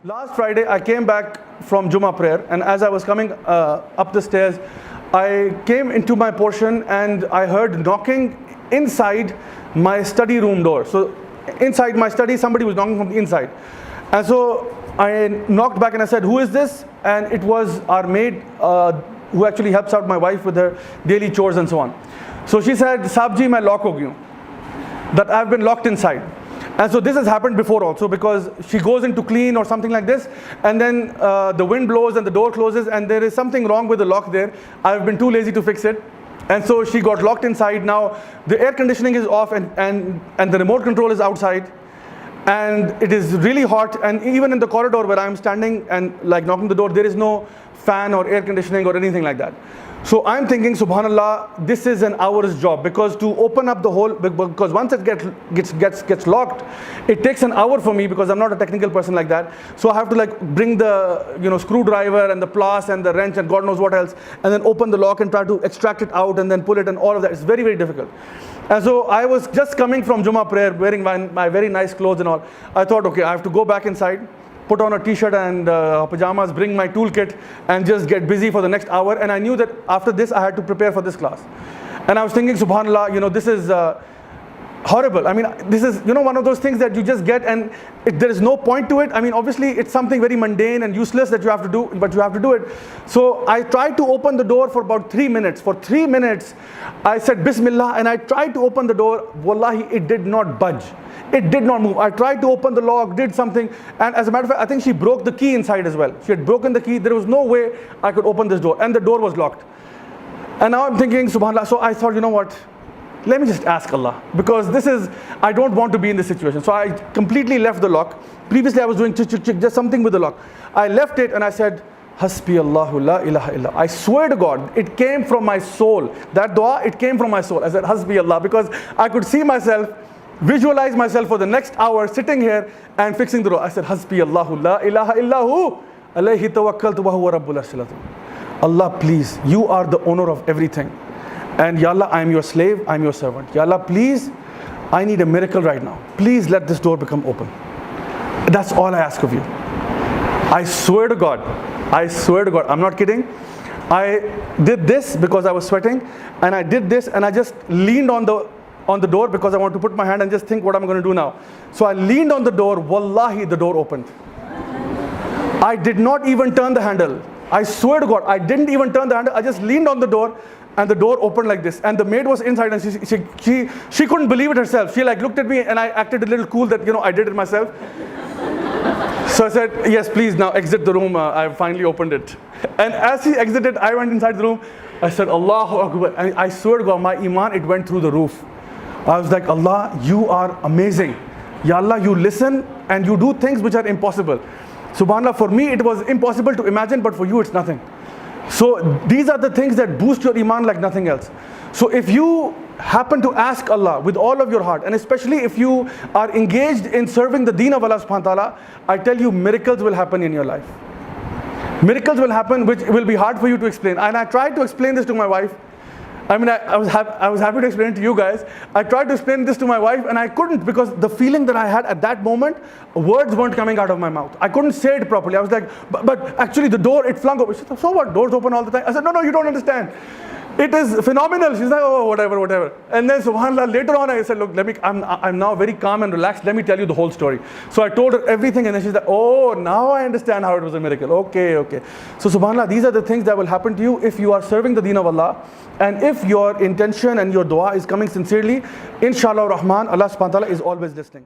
Last Friday, I came back from Jummah prayer, and as I was coming up the stairs, I came into my portion and I heard knocking inside my study room door. So inside my study, somebody was knocking from the inside. And so I knocked back and I said, "Who is this?" And it was our maid who actually helps out my wife with her daily chores and so on. So she said, "Saab ji, main lock ho gayi hu," that I've been locked inside. And so this has happened before also, because she goes in to clean or something like this, and then the wind blows and the door closes and there is something wrong with the lock there. I've been too lazy to fix it. And so she got locked inside. Now the air conditioning is off and the remote control is outside. And it is really hot, and even in the corridor where I'm standing and like knocking the door, there is no fan or air conditioning or anything like that. So I'm thinking, subhanallah, this is an hour's job, because to open up the whole, because once it gets locked, it takes an hour for me, because I'm not a technical person like that. So I have to like bring the screwdriver and the plas and the wrench and God knows what else, and then open the lock and try to extract it out and then pull it and all of that. It's very, very difficult. And so I was just coming from Jummah prayer, wearing my very nice clothes and all. I thought, okay, I have to go back inside, put on a t-shirt and pajamas, bring my toolkit and just get busy for the next hour. And I knew that after this I had to prepare for this class. And I was thinking, subhanallah, this is horrible. I mean, this is one of those things that you just get and there is no point to it. I mean, obviously it's something very mundane and useless that you have to do, but you have to do it. So I tried to open the door for about 3 minutes. For 3 minutes I said Bismillah and I tried to open the door. Wallahi, it did not budge. It did not move. I tried to open the lock, did something, and as a matter of fact, I think she broke the key inside as well. She had broken the key. There was no way I could open this door, and the door was locked. And now I'm thinking, subhanallah, so I thought, you know what? Let me just ask Allah, because I don't want to be in this situation. So I completely left the lock. Previously I was doing just something with the lock. I left it and I said, Hasbi Allahu la ilaha illa. I swear to God, it came from my soul. That dua, it came from my soul. I said, Hasbi Allah, because I could see myself, visualize myself for the next hour sitting here and fixing the door. I said, Hasbi Allahu la ilaha illahu, alayhi tawakkaltu wa huwa rabbul arshil azim. Allah, please, you are the owner of everything. And Ya Allah, I am your slave, I am your servant. Ya Allah, please, I need a miracle right now. Please let this door become open. That's all I ask of you. I swear to God, I'm not kidding. I did this because I was sweating, and I did this and I just leaned on the door because I want to put my hand and just think what I'm going to do now. So I leaned on the door. Wallahi, the door opened. I did not even turn the handle. I swear to God, I didn't even turn the handle. I just leaned on the door and the door opened like this. And the maid was inside and she couldn't believe it herself. She like looked at me and I acted a little cool that, I did it myself. So I said, yes, please now exit the room. I finally opened it. And as she exited, I went inside the room. I said, Allahu Akbar. And I swear to God, my iman, it went through the roof. I was like, Allah, you are amazing. Ya Allah, you listen and you do things which are impossible. Subhanallah, for me it was impossible to imagine, but for you it's nothing. So these are the things that boost your iman like nothing else. So if you happen to ask Allah with all of your heart, and especially if you are engaged in serving the deen of Allah subhanahu wa ta'ala, I tell you, miracles will happen in your life. Miracles will happen which will be hard for you to explain. And I tried to explain this to my wife. I mean, I was happy to explain it to you guys. I tried to explain this to my wife and I couldn't, because the feeling that I had at that moment, words weren't coming out of my mouth. I couldn't say it properly. I was like, but actually the door, it flung open. She said, so what? Doors open all the time. I said, no, you don't understand. It is phenomenal. She's like, oh, whatever. And then subhanallah, later on I said, look, I'm now very calm and relaxed. Let me tell you the whole story. So I told her everything and then she's like, oh, now I understand how it was a miracle. Okay. So subhanallah, these are the things that will happen to you if you are serving the deen of Allah. And if your intention and your dua is coming sincerely, inshallah rahman, Allah subhanahu wa ta'ala is always listening.